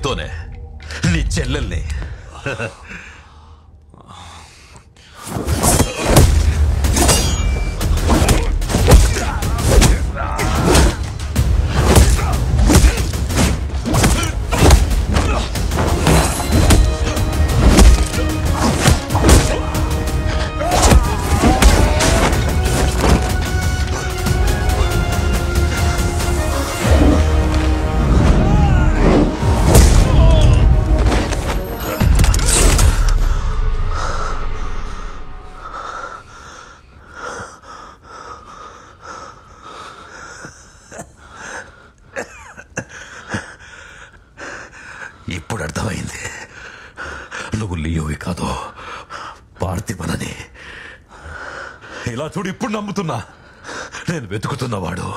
నీతోనే, నీ చెల్లెల్ని. ఇప్పుడు అర్థమైంది, నువ్వు లియోవి కాదు, పార్థివనని. ఇలా చూడు, ఇప్పుడు నమ్ముతున్నా. నేను వెతుకుతున్నవాడు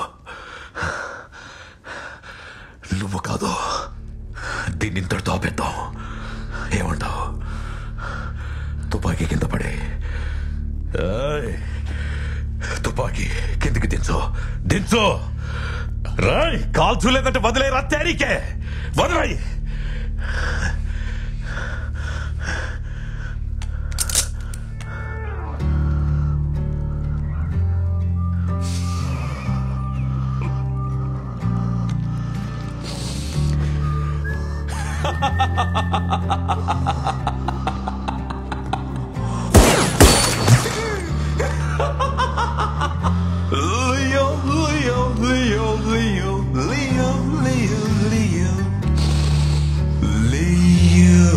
నువ్వు కాదు. దీన్ని ఇంతటితో ఆపేద్దాం. ఏమంటావు? తుపాకీ కింద పడే. తుపాకీ కిందికి దించు, దించు. రాయ్, కాల్చులేదంటే వదిలే రత్తేరికే వదిలాయి. Leo, Leo, Leo, Leo, Leo, Leo, Leo, Leo.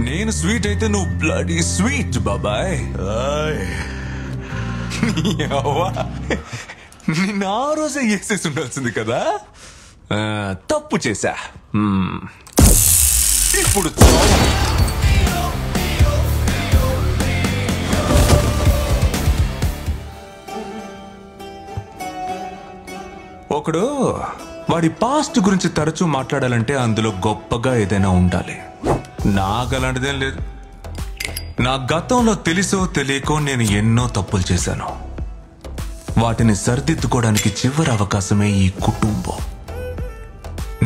నేను స్వీట్ అయితే నువ్వు బ్లడీ స్వీట్ బాబాయ్. నిన్న ఆ రోజే వేసేసి ఉండాల్సింది కదా. తప్పు చేశా. ఇప్పుడు ఒకడు వాడి పాస్ట్ గురించి తరచూ మాట్లాడాలంటే అందులో గొప్పగా ఏదైనా ఉండాలి. నాకు అలాంటిదేం లేదు. నా గతంలో తెలుసో తెలియకో నేను ఎన్నో తప్పులు చేశాను. వాటిని సరిదిద్దుకోవడానికి చివరి అవకాశమే ఈ కుటుంబం.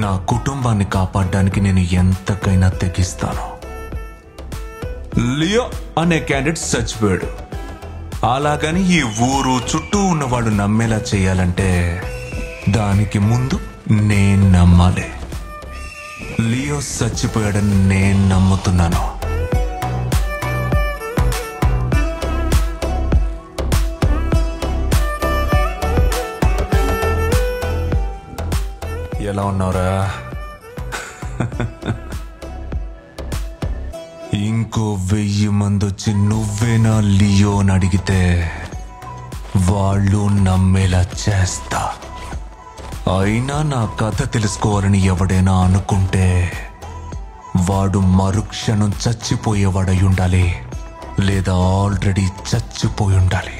నా కుటుంబాన్ని కాపాడడానికి నేను ఎంతకైనా తెగిస్తాను. లియో అనే క్యాండిడేట్ చచ్చిపోయాడు. అలాగని ఈ ఊరు చుట్టూ ఉన్నవాడు నమ్మేలా చేయాలంటే దానికి ముందు నేను నమ్మాలి. లియో చచ్చిపోయాడని నేను నమ్ముతున్నాను. ఎలా ఉన్నావురా? ఇంకో 1000 మంది వచ్చి నువ్వేనా లియో అని అడిగితే వాళ్ళు నమ్మేలా చేస్తా. అయినా నా కథ తెలుసుకోవాలని ఎవడైనా అనుకుంటే వాడు మరుక్షణం చచ్చిపోయేవాడై ఉండాలి, లేదా ఆల్రెడీ చచ్చిపోయి ఉండాలి.